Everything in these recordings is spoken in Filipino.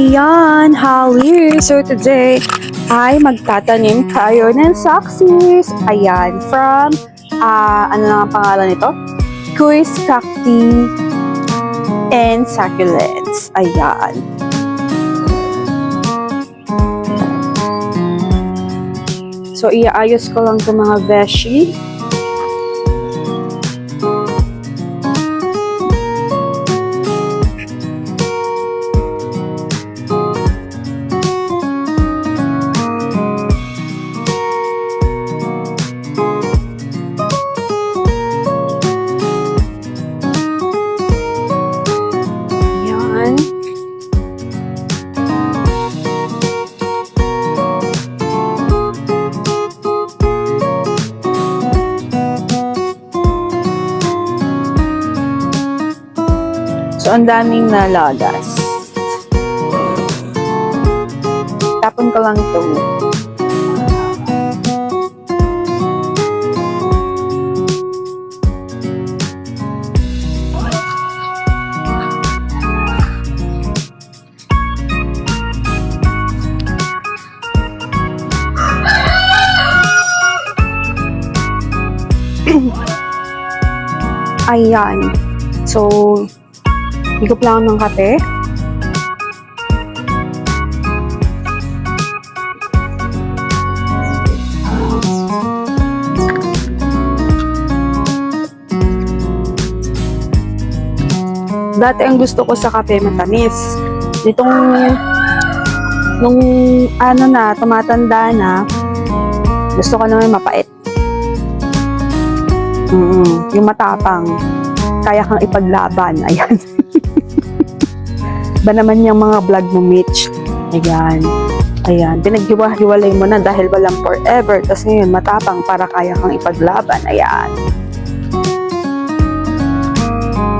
Ayan, Holly. So today ay magtatanim tayo ng saxis. Ayan, from, ano lang ang pangalan nito? Kuis Cacti and Succulents. Ayan. So, iaayos ko lang itong mga beshi. So, ang daming nalagas. Tapon ko lang ito. Ayan. So, higop lang ng kape. Dati ang gusto ko sa kape matamis. Nung tumatanda na, gusto ko naman mapait. Yung matapang. Kaya kang ipaglaban. Ayan. Ba naman yung mga vlog mo, Mitch? Ayan. Ayan. Pinaghiwa-hiwalay mo na dahil walang forever. Tapos ngayon, matapang para kaya kang ipaglaban. Ayan.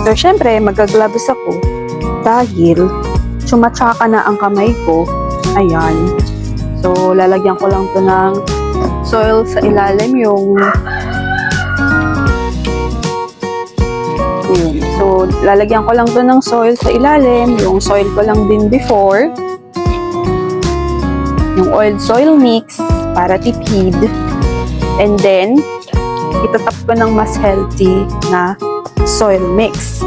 So, syempre, magagloves ako dahil sumatsaka na ang kamay ko. Ayan. So, lalagyan ko lang to ng soil sa ilalim yung So, lalagyan ko lang to ng soil sa ilalim. Yung soil ko lang din before. Yung oil soil mix para tipid. And then, itatap ko ng mas healthy na soil mix.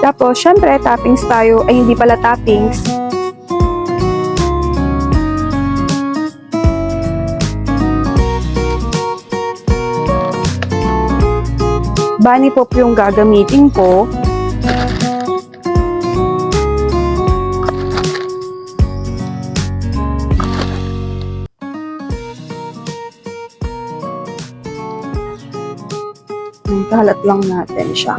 Tapos, syempre, toppings tayo. Ay, hindi pala toppings. Bunny pop yung gagamitin ko. Kalat lang natin siya.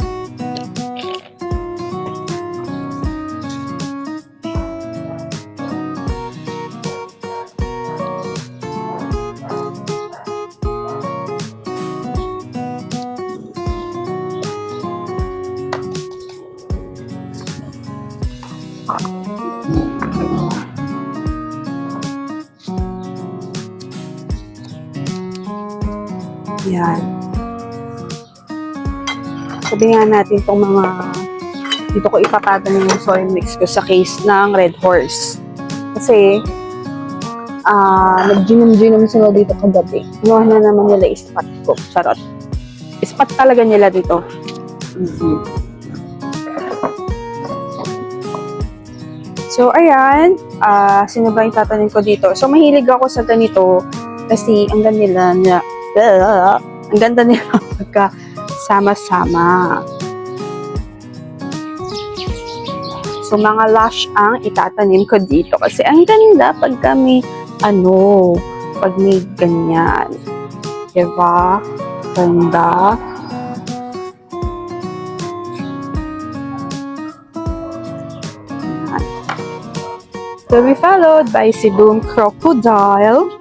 Yan. Sabi nga natin itong mga dito ko ipapatanim yung soil mix ko sa case ng Red Horse. Kasi nag-ginom sila dito kagabi. Inuha na naman nila ispat ko. Charot. Ispat talaga nila dito. So, ayan. Sino ba yung tatanim ko dito? So, mahilig ako sa ganito kasi ang ganda nila pagka sama-sama. So, mga lush ang itatanim ko dito kasi ang ganda pag may pag may ganyan. Diba? Ganda. To be followed by si Boom Crocodile.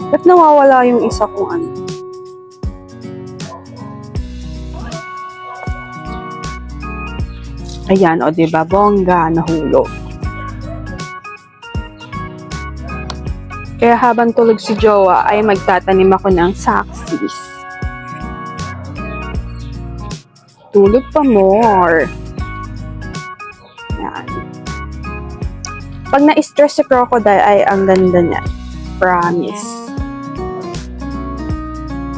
Ba't nawawala yung isa kong ano? Ayan, o diba? Bongga, nahulog. Kaya habang tulog si Jowa ay magtatanim ako ng saxis. Tulog pa more. Yan. Pag na-stress si Crocodile ay ang ganda niya. Promise.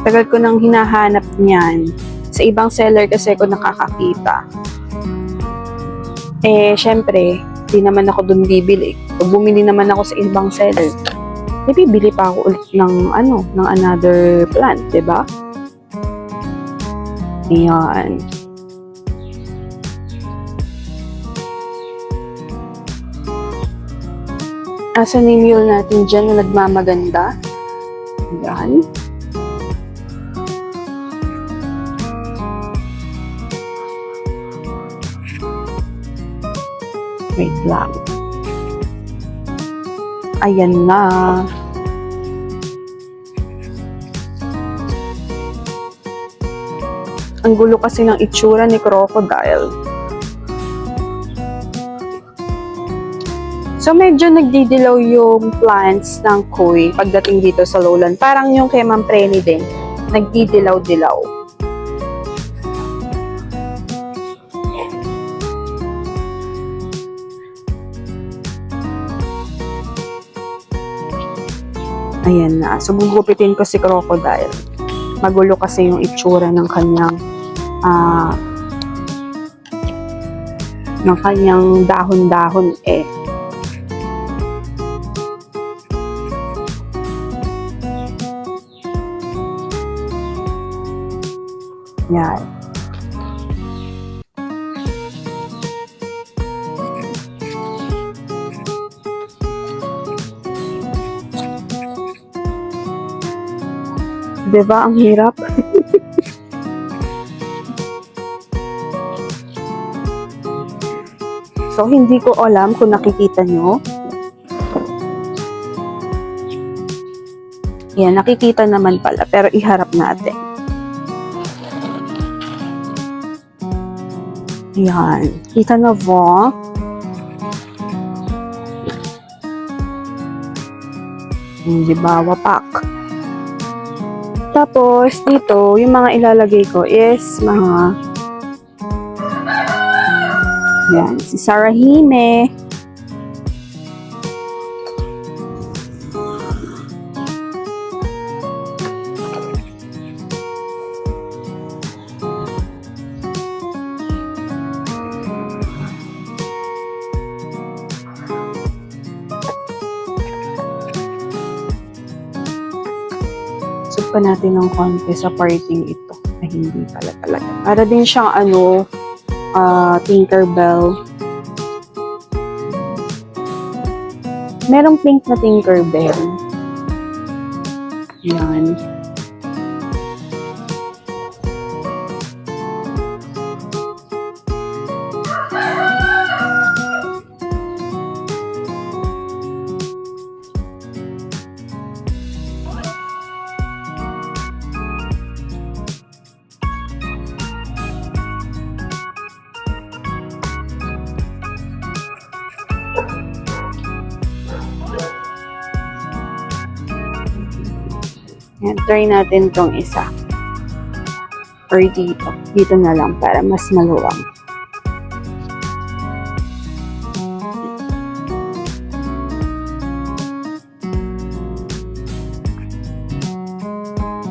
Tagal ko nang hinahanap niyan. Sa ibang seller kasi ko nakakakita. Syempre, di naman ako dun bibili. Pag bumili naman ako sa ibang seller, bibili pa ako ulit ng another plant, 'di ba? Ayan. Asan yung mule natin dyan na nagmamaganda? Ayan. Wait lang. Ayan na. Ang gulo kasi ng itsura ni Crocodile. So medyo nagdidilaw yung plants ng koi pagdating dito sa lowland. Parang yung kay Ma'am Preni din, nagdidilaw-dilaw. Ayan na. So, gugupitin ko si Crocodile. Magulo kasi yung itsura ng kanyang dahon-dahon eh. Yan. Diba? Ang hirap. So, hindi ko alam kung nakikita nyo. Yan, nakikita naman pala. Pero iharap natin. Yan. Kita na ba? Diba? Wapak. Tapos, dito, yung mga ilalagay ko is mga yan, si Sarahime. Pa natin ng konti sa parting ito. Ay, hindi pala talaga. Para din siyang Tinkerbell. Merong pink na Tinkerbell. Yan. Yan, try natin tong isa. Or dito. Dito na lang para mas maluwang.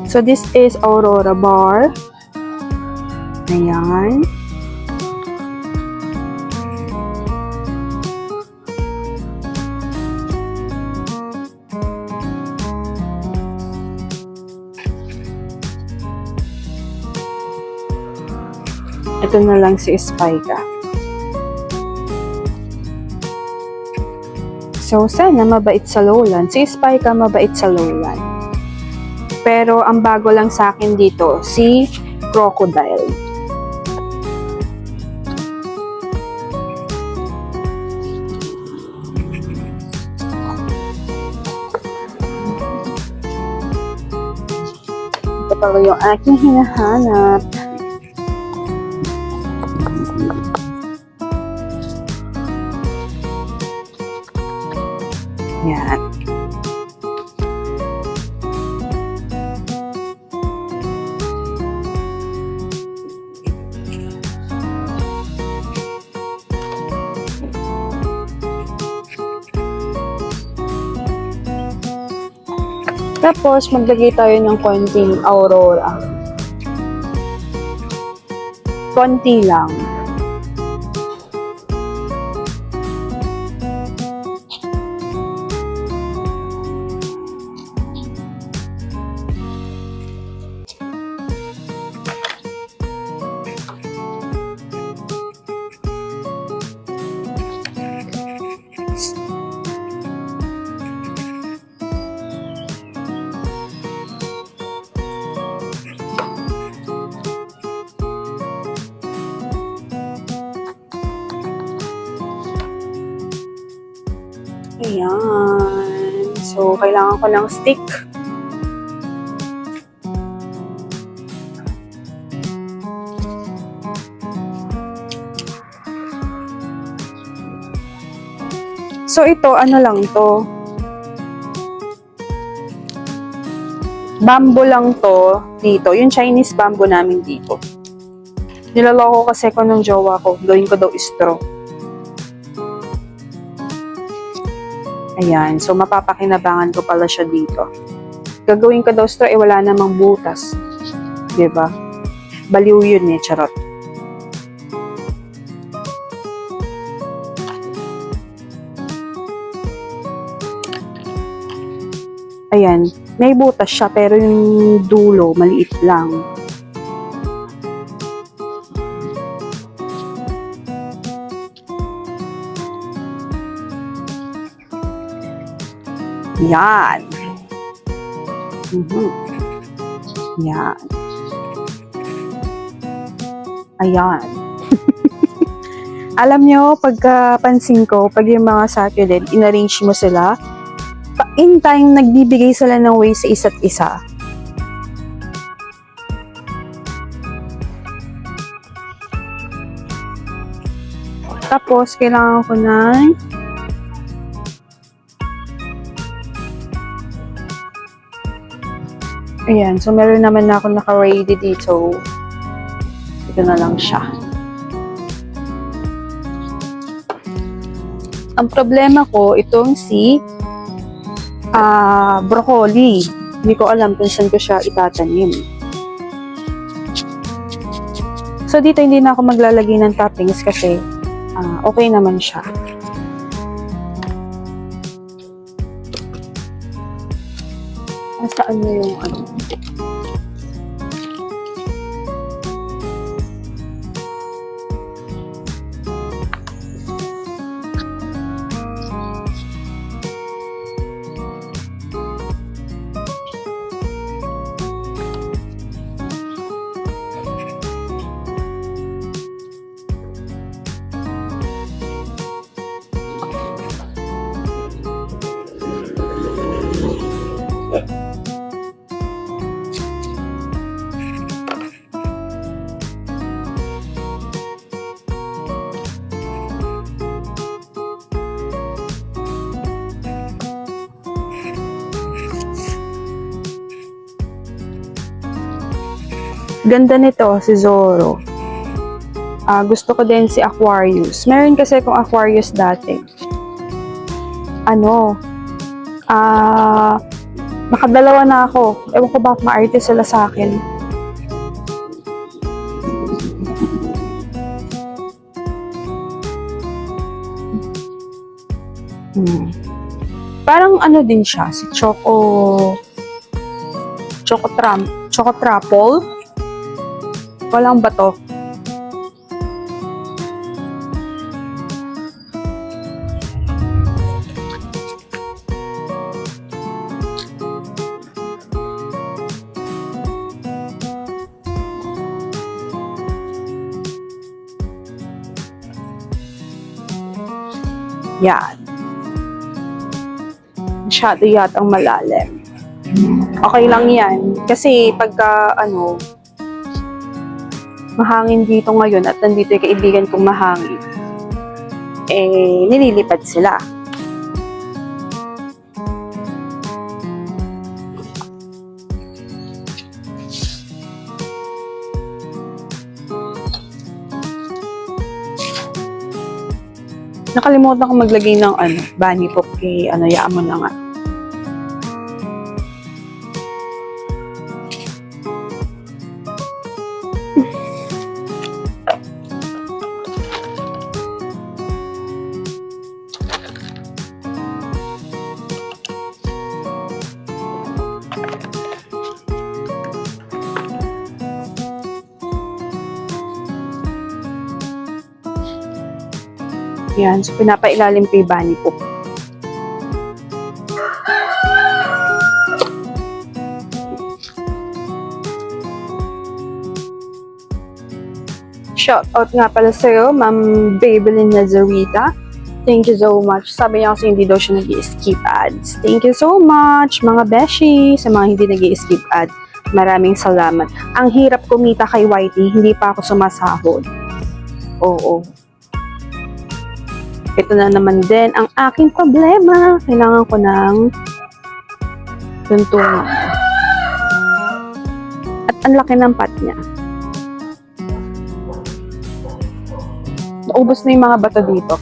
So, this is Aurora Bar. Ayan. Ito na lang si Spika. So, sana mabait sa lowland. Si Spika mabait sa lowland. Pero, ang bago lang sa akin dito, si Crocodile. Ito pala yung aking hinahanap. Yan. Tapos, maglagay tayo ng konting Aurora. Konti lang. Ayan. So, kailangan ko ng stick. So, ito, ano lang to? Bamboo lang to dito. Yung Chinese bamboo namin dito. Nilaloko kasi ko ng jowa ko. Gawin ko daw straw. Ayan. So, mapapakinabangan ko pala siya dito. Gagawin ko daw straw, wala namang butas. Diba? Baliw yun charot. Ayan. May butas siya, pero yung dulo, maliit lang. Yan. Yan. Ayan. Alam nyo, pagkapansin ko, pag yung mga succulent, in-arrange mo sila, in time, nagbibigay sila ng way sa isa't isa. Tapos, kailangan ko ng ayan. So, meron naman na ako naka-ready dito. Ito na lang siya. Ang problema ko, itong si broccoli. Hindi ko alam kung saan ko siya itatanim. So, dito hindi na ako maglalagay ng toppings kasi okay naman siya. Saan na yung ano? Ganda nito, si Zoro. Gusto ko din si Aquarius. Meron kasi akong Aquarius dati. Nakadalawa na ako. Ewan ko ba ma-arte sila sa akin. Parang ano din siya, si Choco Truffle. Walang bato. Yan. Masyado yatang malalim. Okay lang yan. Kasi pagka mahangin dito ngayon at nandito yung kaibigan kong mahangin, nililipad sila. Nakalimutan ko maglagay ng bunny pop kay yaan mo na nga. Yan, so pinapailalim ko yung bunny poop. Shout out nga pala sa'yo, Ma'am Babylin Nazarita. Thank you so much. Sabi niya kasi hindi daw siya nag-skip ads. Thank you so much, mga beshi, sa mga hindi nag-skip ads. Maraming salamat. Ang hirap kumita kay Whitey, hindi pa ako sumasahod. Oo. Ito na naman din ang aking problema. Kailangan ko ng tuntungan. At ang laki ng pot niya. Naubos na yung mga bato dito.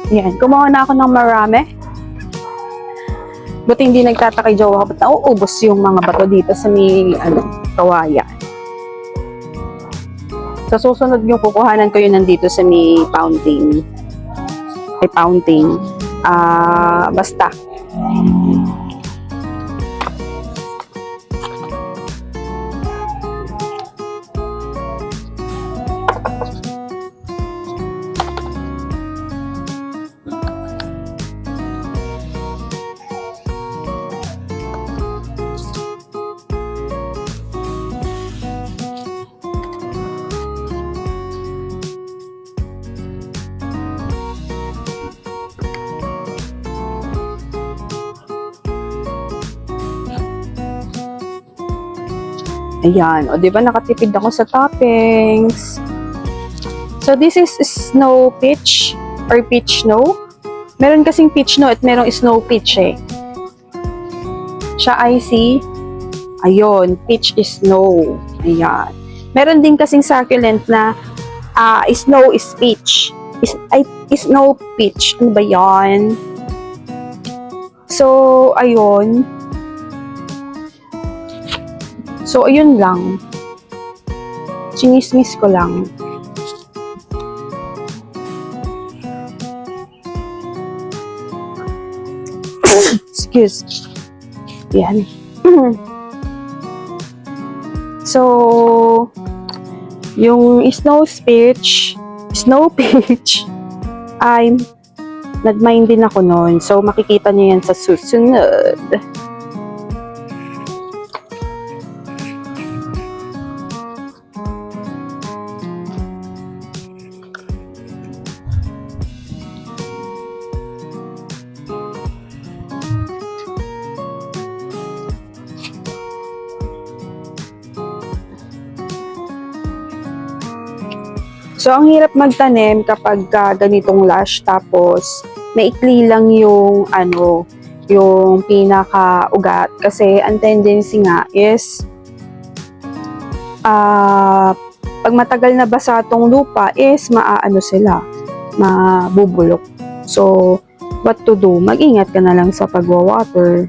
Yan, kumuha na ako ng marami. Buti hindi nagtataka kay jowa ko, ba't nauubos yung mga bato dito sa may, kawayan. Sa susunod yung kukuhanan ko yun nandito sa may fountain. May fountain. Basta. Ayan. O, diba nakatipid ako sa toppings. So, this is snow peach or peach snow. Meron kasing peach snow at merong snow peach eh. Siya icy. Ayun. Peach is snow. Ayan. Meron din kasing succulent na snow is peach. Snow peach. Ano ba yan? So, ayun. So, ayun lang. Chinismis ko lang. Excuse. Yan. So, yung snow peach, ay nag-mine din ako noon. So, makikita niyo yan sa susunod. So, ang hirap magtanim kapag ganitong lush, tapos maikli lang yung yung pinaka-ugat. Kasi ang tendency nga is pag matagal na basa tong lupa is sila, mabubulok. So, what to do? Mag-ingat ka na lang sa pagwa-water.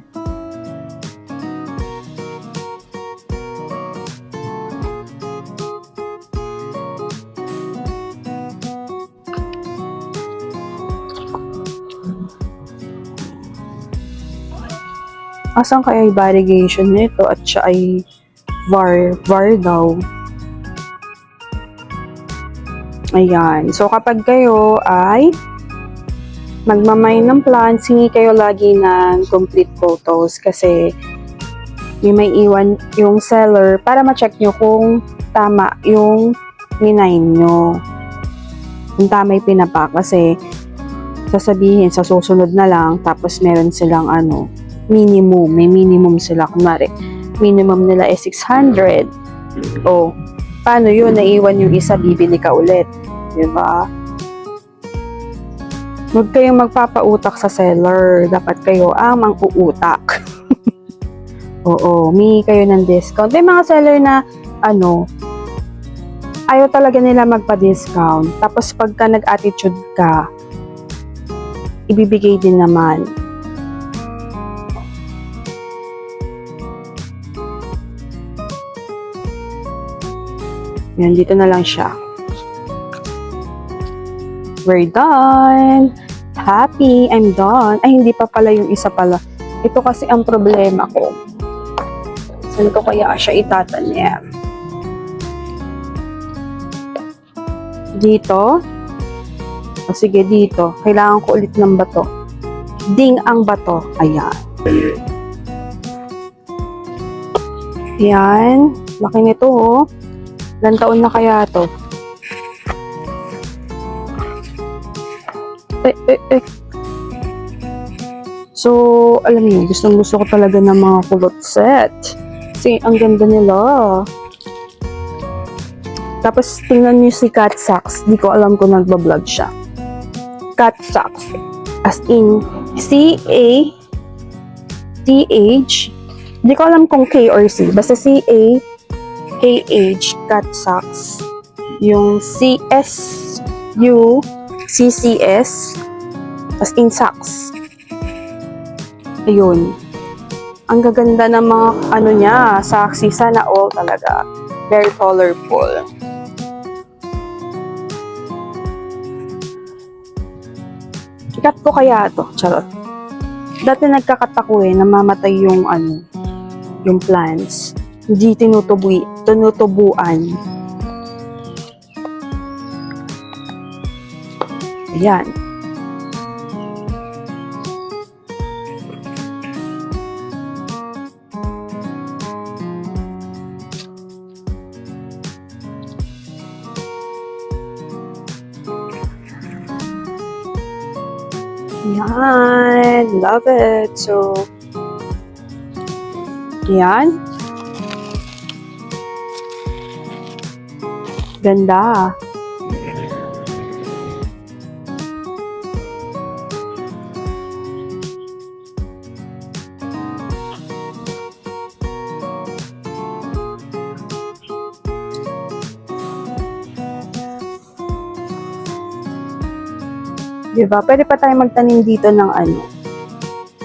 Asan kaya yung variegation nito at siya ay var daw. Ayan. So, kapag kayo ay magmamay ng plants, hingi kayo lagi ng complete photos kasi may iwan yung seller para ma-check nyo kung tama yung minine nyo. Kung tama yung pinapak kasi sasabihin sa susunod na lang tapos meron silang minimum. May minimum sila. Kunwari, minimum nila is 600. O, paano yun? Naiwan yung isa, bibili ka ulit. Diba? Huwag kayong magpapautak sa seller. Dapat kayo ang mang-uutak. Oo, humingi kayo ng discount. May mga seller na, ayaw talaga nila magpa-discount. Tapos pagka nag-attitude ka, ibibigay din naman. Yan, dito na lang siya. We're done! Happy! I'm done! Ay, hindi pa pala yung isa pala. Ito kasi ang problema ko. Saan ko kaya siya itatanim? Dito? O sige, dito. Kailangan ko ulit ng bato. Ding ang bato. Ayan. Ayan. Laki nito, oh. Ilang taon na kaya to? So, alam niyo, gusto ko talaga ng mga kulot set. Kasi, ang ganda nila. Tapos, tingnan niyo si Cat Socks. Di ko alam kung nagbablog siya. Cat Socks. As in, C-A-T-H. Di ko alam kung K or C. Basta C-A-K-H. Cat Socks. Yung C-S-U-C-C-S. As in, socks. Ayun. Ang gaganda ng mga ano niya, sexy. Sana all talaga. Very colorful. Ikat ko kaya to. Charot. Dati nagkakat ako namamatay yung yung plants. Hindi tinutubuan. Ayan. Yan. Love it. So, yan. Ganda. Diba? Pwede pa tayo magtanim dito ng ano.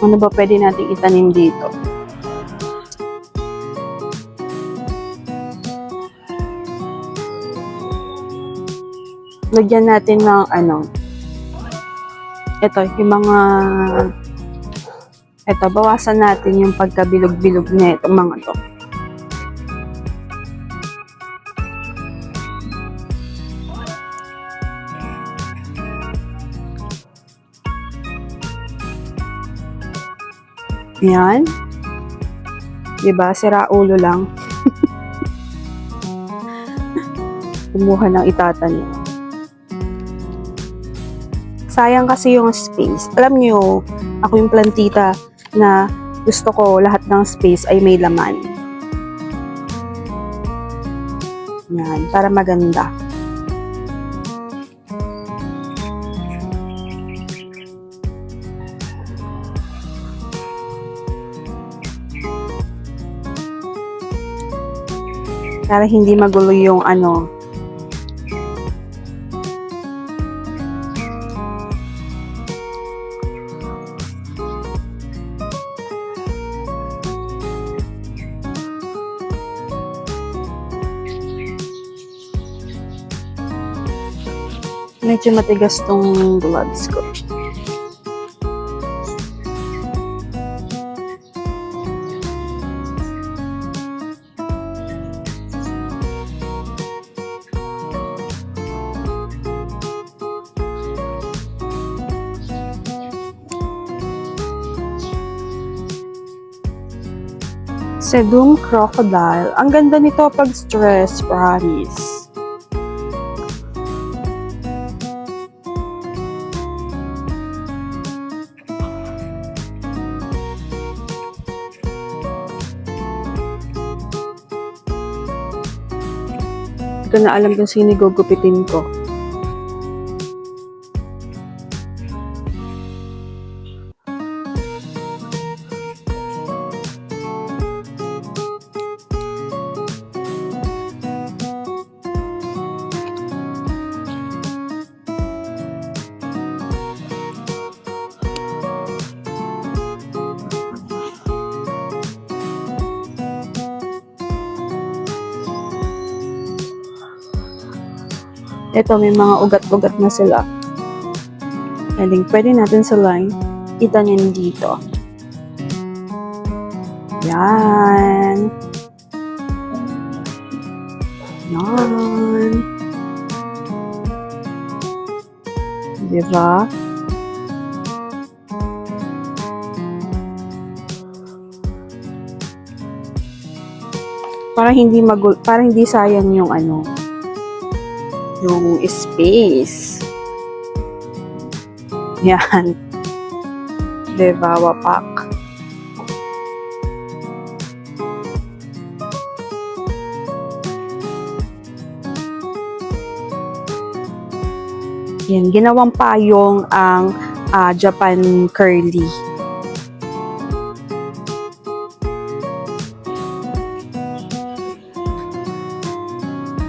Ano ba pwede natin itanim dito? Lagyan natin ng ito, yung mga bawasan natin yung pagkabilog-bilog na itong mga to. Yan. Diba? Sira ulo lang. Kumuha ng itatanim. Sayang kasi yung space. Alam nyo, ako yung plantita na gusto ko lahat ng space ay may laman. Yan. Para maganda. Para hindi magulo yung medyo matigas tong gloves ko. Sedum Crocodile. Ang ganda nito pag stress, promise. Hindi ko na alam kung sino gugupitin ko. Ito, may mga ugat-ugat na sila. Pwede natin silang itanim dito. Yan. Yan. Diba? Para hindi sayang yung yung space. Yan. Diba, wapak. Yan, ginawang payong ang Japan Curly.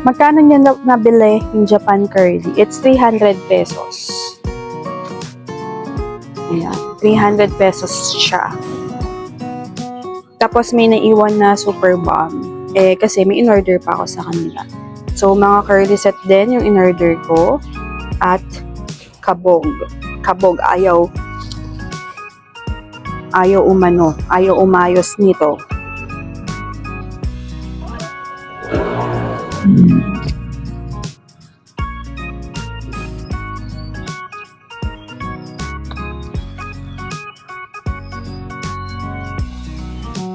Magkano niya nabili yung Japan Curly? It's 300 pesos. Ayan, 300 pesos siya. Tapos may naiwan na super bomb. Kasi may in-order pa ako sa kanila. So, mga curly set din yung in-order ko. At kabog. Kabog, ayaw umayos nito.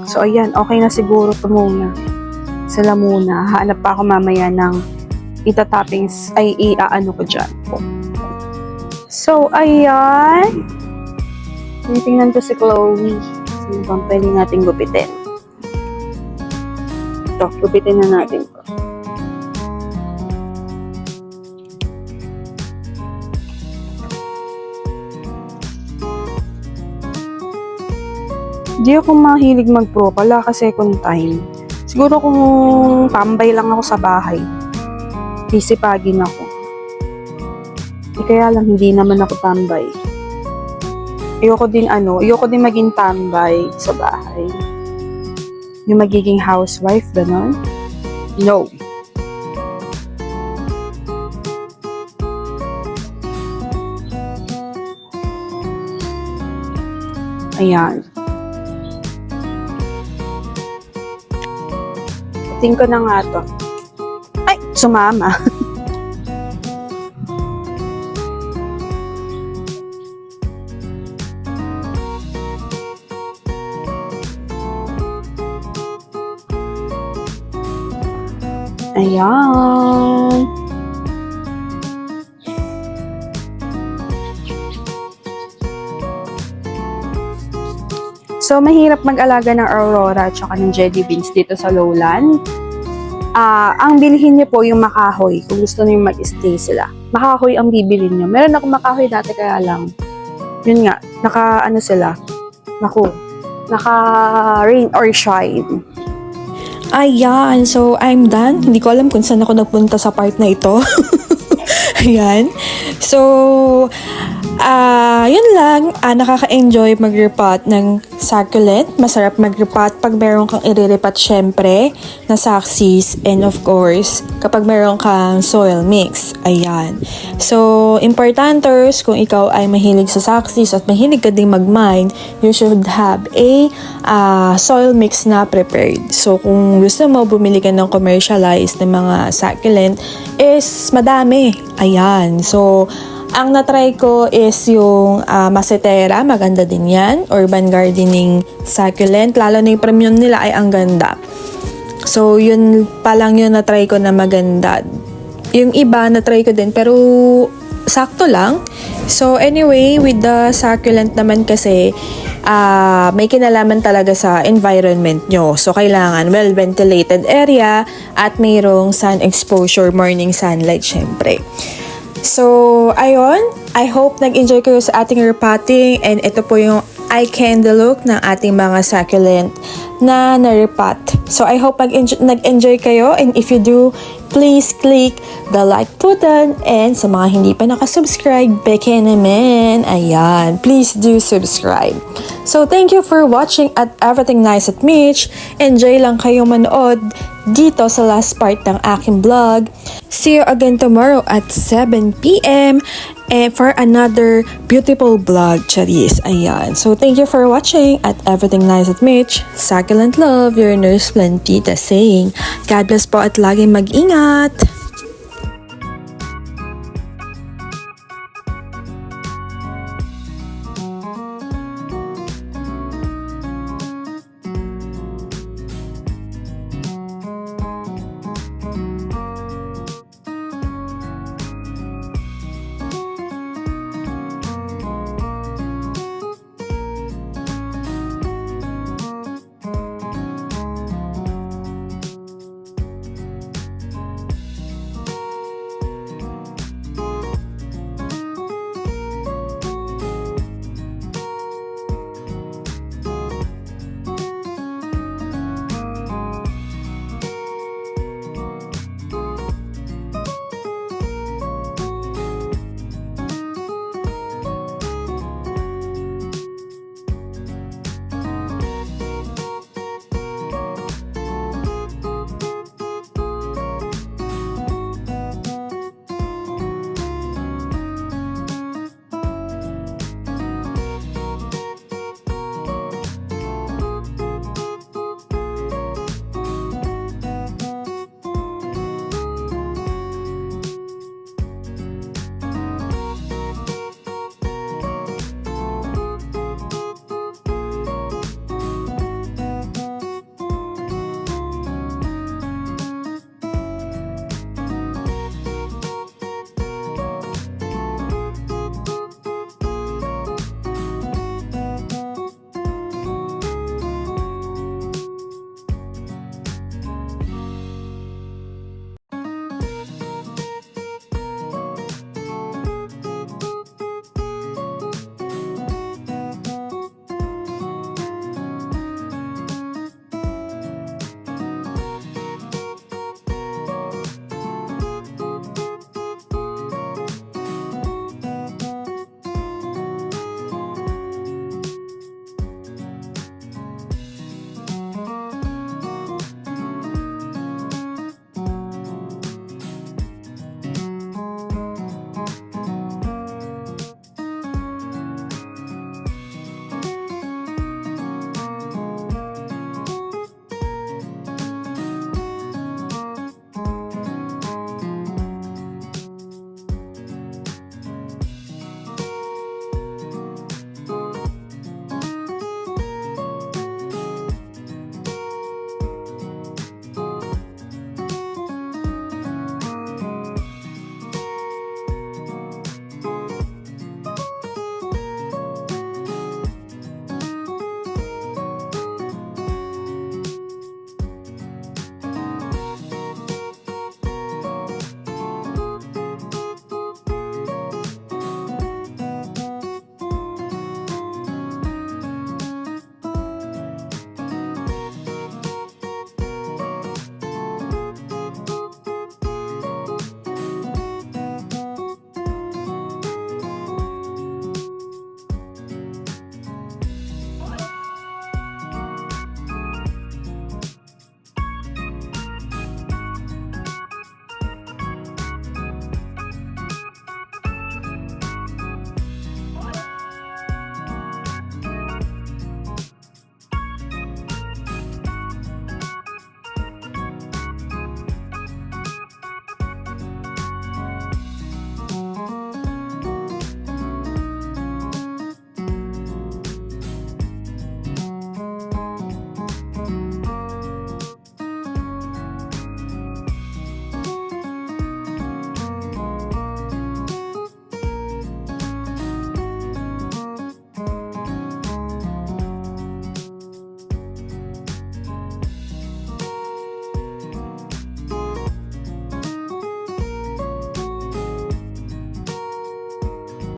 So, ayan. Okay na siguro ito muna. Sila muna. Hanap pa ako mamaya ng itatoppings. Iaano ko dyan. So, ayan. Tinitingnan ko si Chloe. Sino bang pwede natin gupitin? Ito, gupitin na natin ito. Di ako mahilig mag-pro pala kasi second time. Siguro kung tambay lang ako sa bahay, sisipagin ako. Kaya lang hindi naman ako tambay. Ayoko din maging tambay sa bahay. Yung magiging housewife, gano'n? No. Ayan. Tingin ko na nga to. Ay! Sumama. Ayan. So, mahirap mag-alaga ng Aurora at saka ng jelly beans dito sa lowland. Ang bilhin niyo po yung makahoy kung gusto niyo mag-stay sila. Makahoy ang bibilin niyo. Meron akong makahoy dati kaya lang. Yun nga, naka rain or shine. Ayan, so I'm done. Hindi ko alam kung saan ako nagpunta sa part na ito. Ayan. So, yun lang. Nakaka-enjoy mag-repot ng succulent. Masarap mag-repot pag meron kang i-repot syempre na saxis and of course, kapag meron kang soil mix. Ayan. So, importanters, kung ikaw ay mahilig sa saxis at mahilig ka ding mag-mine, you should have a soil mix na prepared. So, kung gusto mo bumili ka ng commercialized na mga succulent, is madami. Ayan. So, ang na-try ko is yung Macetera, maganda din yan. Urban Gardening Succulent, lalo na yung premium nila ay ang ganda. So, yun pa lang yung na-try ko na maganda. Yung iba na-try ko din, pero sakto lang. So, anyway, with the succulent naman kasi, may kinalaman talaga sa environment nyo. So, kailangan well-ventilated area at mayroong sun exposure, morning sunlight, syempre. So, ayun. I hope nag-enjoy kayo sa ating repotting and ito po yung eye candy look ng ating mga succulent na na-repot. So, I hope nag-enjoy kayo and if you do, please click the like button. And sa mga hindi pa nakasubscribe, beke naman. Ayan, please do subscribe. So, thank you for watching at Everything Nice at Mitch. Enjoy lang kayong manood dito sa last part ng aking vlog. See you again tomorrow at 7 p.m. and for another beautiful vlog, Charis. Ayan. So, thank you for watching at Everything Nice at Mitch. Succulent love, your nurse Plantita saying, God bless po at laging mag-ingat.